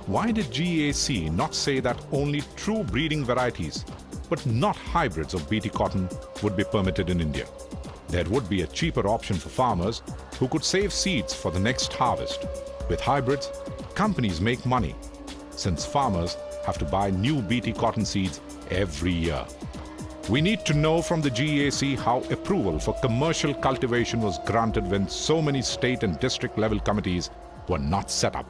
Why did GAC not say that only true breeding varieties, but not hybrids of BT cotton, would be permitted in India? There would be a cheaper option for farmers who could save seeds for the next harvest. With hybrids, companies make money, since farmers have to buy new BT cotton seeds every year. We need to know from the GAC how approval for commercial cultivation was granted when so many state and district level committees were not set up,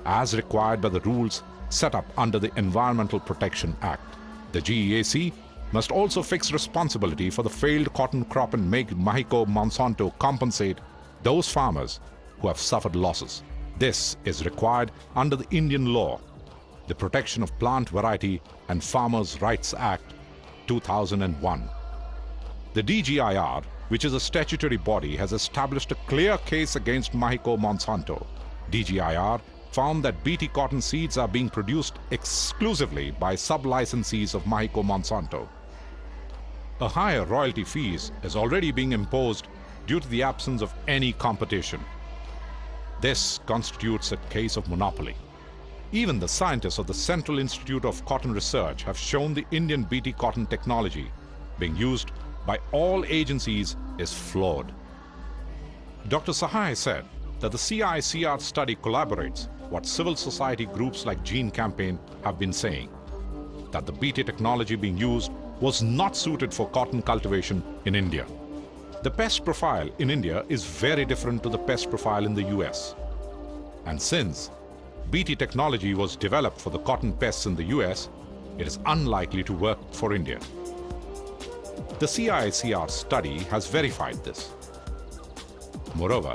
as required by the rules set up under the Environmental Protection Act. The GAC must also fix responsibility for the failed cotton crop and make Mexico Monsanto compensate those farmers who have suffered losses. This is required under the Indian law, the Protection of Plant Variety and Farmers' Rights Act 2001. The DGIR, which is a statutory body, has established a clear case against Mexico Monsanto. DGIR found that BT cotton seeds are being produced exclusively by sub-licensees of Mexico Monsanto. A higher royalty fees is already being imposed due to the absence of any competition. This constitutes a case of monopoly. Even the scientists of the Central Institute of Cotton Research have shown the Indian BT cotton technology being used by all agencies is flawed. Dr. Sahai said that the CICR study collaborates what civil society groups like Gene Campaign have been saying, that the BT technology being used was not suited for cotton cultivation in India. The pest profile in India is very different to the pest profile in the US. And since BT technology was developed for the cotton pests in the US, it is unlikely to work for India. The CICR study has verified this. Moreover,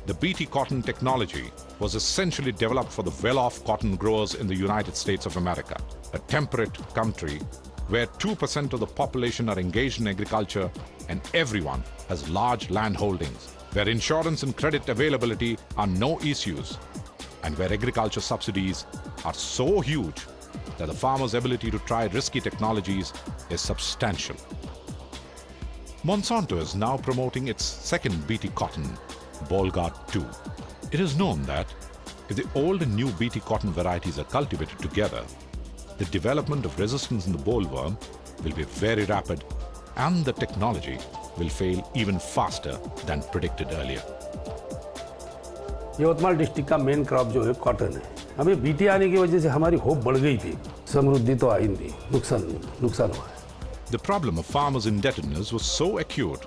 the BT cotton technology was essentially developed for the well-off cotton growers in the United States of America, a temperate country where 2% of the population are engaged in agriculture and everyone has large land holdings, where insurance and credit availability are no issues, and where agriculture subsidies are so huge that the farmer's ability to try risky technologies is substantial. Monsanto is now promoting its second BT cotton, Bollgard 2. It is known that if the old and new BT cotton varieties are cultivated together, the development of resistance in the bollworm will be very rapid and the technology will fail even faster than predicted earlier. Yavatmal district का main crop जो है cotton है। अभी BT आने की वजह से हमारी होप बढ़ गई थी, समृद्धि तो आई नहीं, नुकसान हुआ है। The problem of farmers' indebtedness was so acute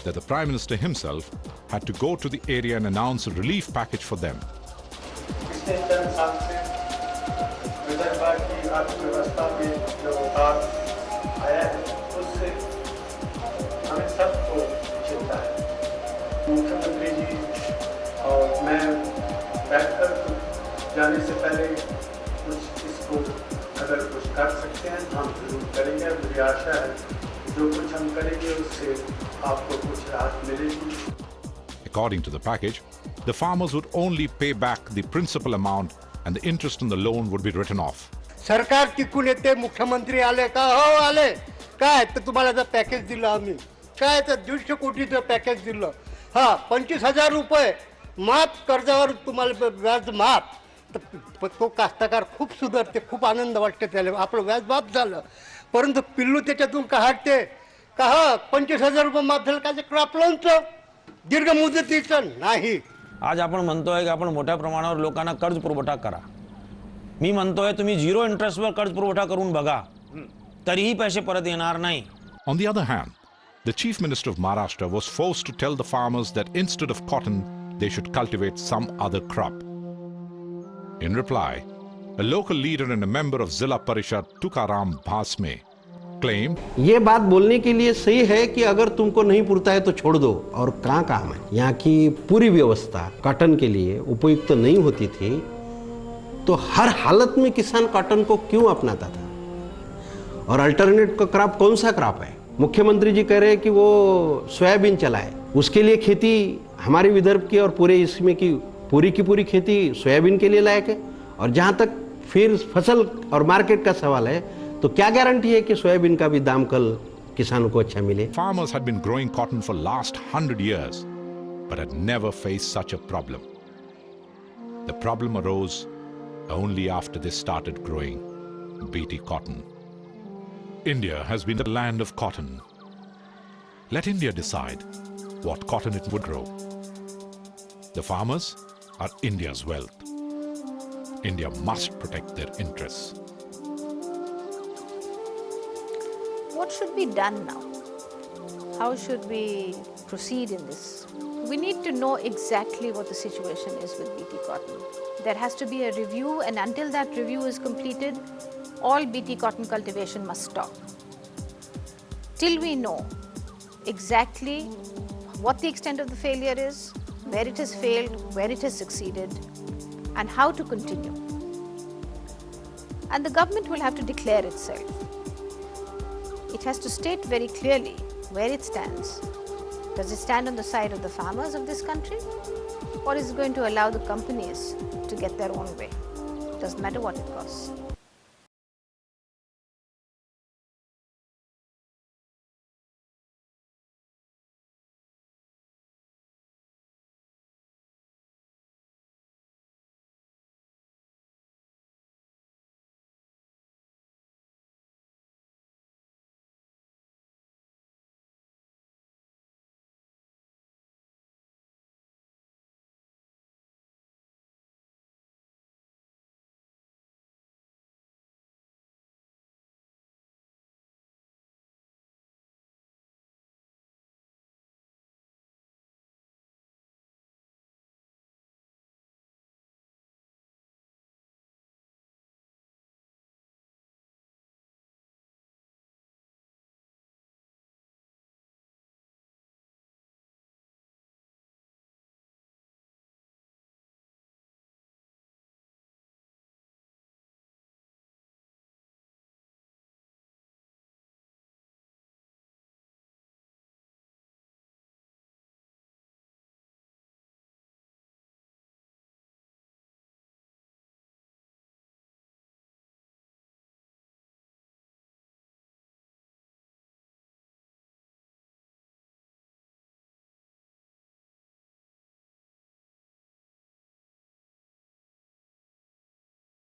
that the Prime Minister himself had to go to the area and announce a relief package for them. मुख्यमंत्री जी और मैं बैठकर जाने से पहले कुछ इसको अगर कुछ कर सकते हैं तो हम जरूर करेंगे। मुझे आशा है जो कुछ हम करेंगे उससे आपको कुछ राहत मिलेगी। According to the package, the farmers would only pay back the principal amount and the interest on the loan would be written off. सरकार टिकून येते, मुख्यमंत्री आले का हो आले काय तर तुम्हाला जर पॅकेज दिलं आम्ही काय तर 150 कोटीचं पॅकेज दिलं, हा 25,000 रुपये माफ कर्जावर तुम्हाला व्याज माफ, तर तो कास्तकार खूप सुधारते, खूप आनंद वाटते त्याला, आपलं व्याज माफ झालं, परंतु पिल्लू त्याच्यातून काढते का 25,000 रुपये माफ झालं का क्रॉप लोनचं दीर्घ मुदतीचं नाही। आज आपण म्हणतोय की आपण मोठ्या प्रमाणावर लोकांना कर्ज पुरवठा करा, मी म्हणतोय तुम्ही 0 इंटरेस्टवर कर्ज पुरवठा करून बघा, तरीही पैसे परत येणार नाही। On the other hand, the Chief Minister of Maharashtra was forced to tell the farmers that instead of cotton, they should cultivate some other crop. In reply, a local leader and a member of Zilla Parishad, Tukaram Bhasme, claimed, ये बात बोलने के लिए सही है कि अगर तुमको नहीं पुरता है तो छोड़ दो, और कहाँ काम है। यहाँ की पूरी व्यवस्था कॉटन के लिए उपयुक्त नहीं होती थी, तो हर हालत में किसान कॉटन को क्यों अपनाता था, और अल्टरनेट का क्रॉप कौन सा क्रॉप है। मुख्यमंत्री जी कह रहे हैं कि वो सोयाबीन चलाए, उसके लिए खेती हमारे विदर्भ की और पूरे इसमें की पूरी खेती सोयाबीन के लिए लायक है, और जहाँ तक फिर फसल और मार्केट का सवाल है तो क्या गारंटी है कि सोयाबीन का भी दाम कल किसानों को अच्छा मिले। Farmers had been growing cotton for last 100 years, but had never faced such a problem. The problem arose only after they started growing BT cotton. India has been the land of cotton. Let India decide what cotton it would grow. The farmers are India's wealth. India must protect their interests. What should be done now? How should we proceed in this? We need to know exactly what the situation is with BT cotton. There has to be a review, and until that review is completed, all BT cotton cultivation must stop. Till we know exactly what the extent of the failure is, where it has failed, where it has succeeded, and how to continue. And the government will have to declare itself. It has to state very clearly where it stands. Does it stand on the side of the farmers of this country, or is it going to allow the companies to get their own way? Doesn't matter what it costs.